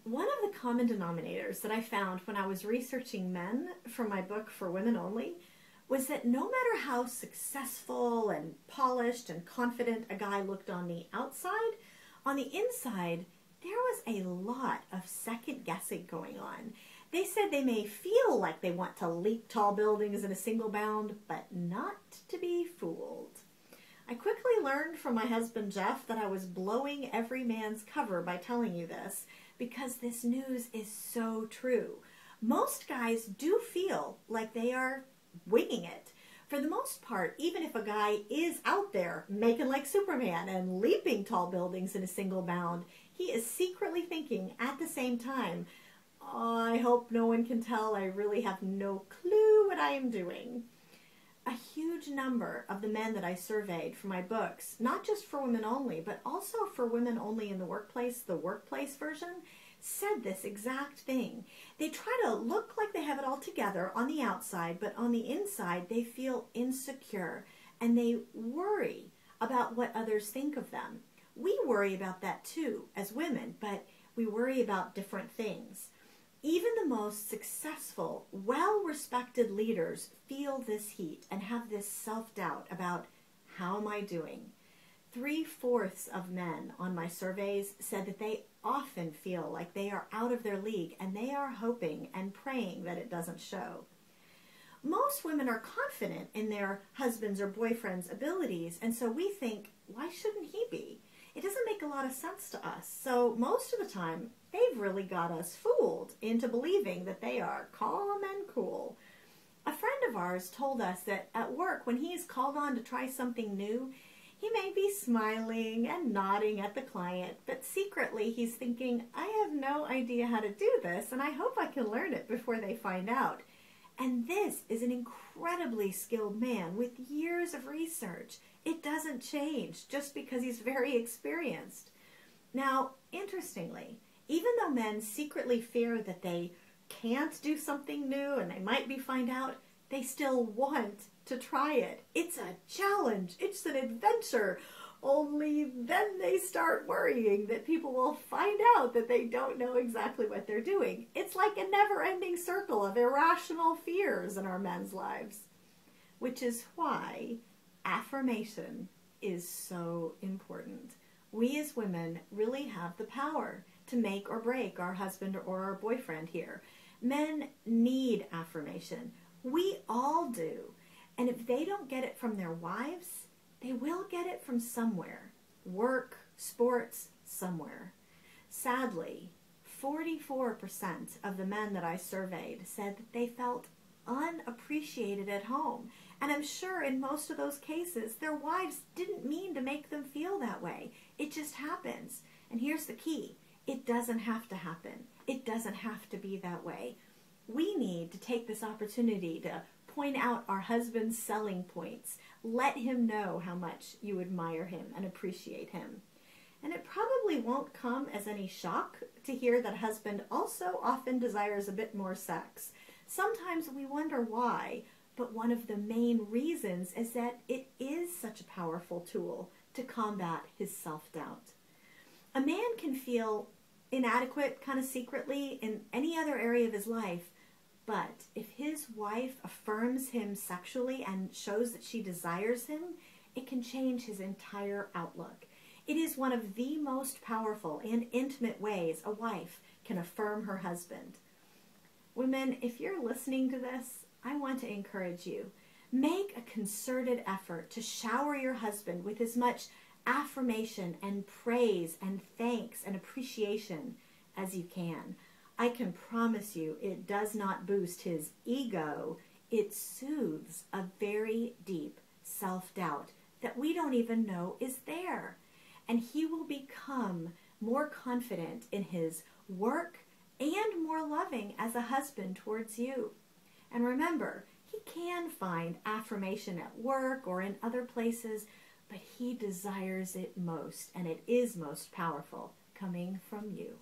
One of the common denominators that I found when I was researching men for my book for women only was that no matter how successful and polished and confident a guy looked on the outside, on the inside, there was a lot of second guessing going on. They said they may feel like they want to leap tall buildings in a single bound, but not to be fooled. I quickly learned from my husband Jeff that I was blowing every man's cover by telling you this, because this news is so true. Most guys do feel like they are winging it. For the most part, even if a guy is out there making like Superman and leaping tall buildings in a single bound, he is secretly thinking at the same time, "Oh, I hope no one can tell I really have no clue what I am doing." A huge number of the men that I surveyed for my books, not just for women only, but also for women only in the workplace version, said this exact thing. They try to look like they have it all together on the outside, but on the inside they feel insecure and they worry about what others think of them. We worry about that too as women, but we worry about different things. Even the most successful, well-respected leaders feel this heat and have this self-doubt about, how am I doing? 3/4 of men on my surveys said that they often feel like they are out of their league, and they are hoping and praying that it doesn't show. Most women are confident in their husband's or boyfriend's abilities, and so we think, why shouldn't he be? It doesn't make a lot of sense to us. So most of the time, they've really got us fooled into believing that they are calm and cool. A friend of ours told us that at work, when he is called on to try something new, he may be smiling and nodding at the client, but secretly he's thinking, I have no idea how to do this, and I hope I can learn it before they find out. And this is an incredibly skilled man with years of research. It doesn't change just because he's very experienced. Now, interestingly, even though men secretly fear that they can't do something new and they might be found out, they still want to try it. It's a challenge. It's an adventure. Only then they start worrying that people will find out that they don't know exactly what they're doing. It's like a never-ending circle of irrational fears in our men's lives, which is why affirmation is so important. We as women really have the power to make or break our husband or our boyfriend here. Men need affirmation. We all do. And if they don't get it from their wives, they will get it from somewhere. Work, sports, somewhere. Sadly, 44% of the men that I surveyed said that they felt unappreciated at home. And I'm sure in most of those cases, their wives didn't mean to make them feel that way. It just happens. And here's the key. It doesn't have to happen. It doesn't have to be that way. We need to take this opportunity to point out our husband's selling points. Let him know how much you admire him and appreciate him. And it probably won't come as any shock to hear that a husband also often desires a bit more sex. Sometimes we wonder why, but one of the main reasons is that it is such a powerful tool to combat his self-doubt. A man can feel inadequate kind of secretly in any other area of his life, but if his wife affirms him sexually and shows that she desires him, it can change his entire outlook. It is one of the most powerful and intimate ways a wife can affirm her husband. Women, if you're listening to this, I want to encourage you. Make a concerted effort to shower your husband with as much affirmation and praise and thanks and appreciation as you can. I can promise you it does not boost his ego. It soothes a very deep self-doubt that we don't even know is there. And he will become more confident in his work and more loving as a husband towards you. And remember, he can find affirmation at work or in other places, but he desires it most, and it is most powerful coming from you.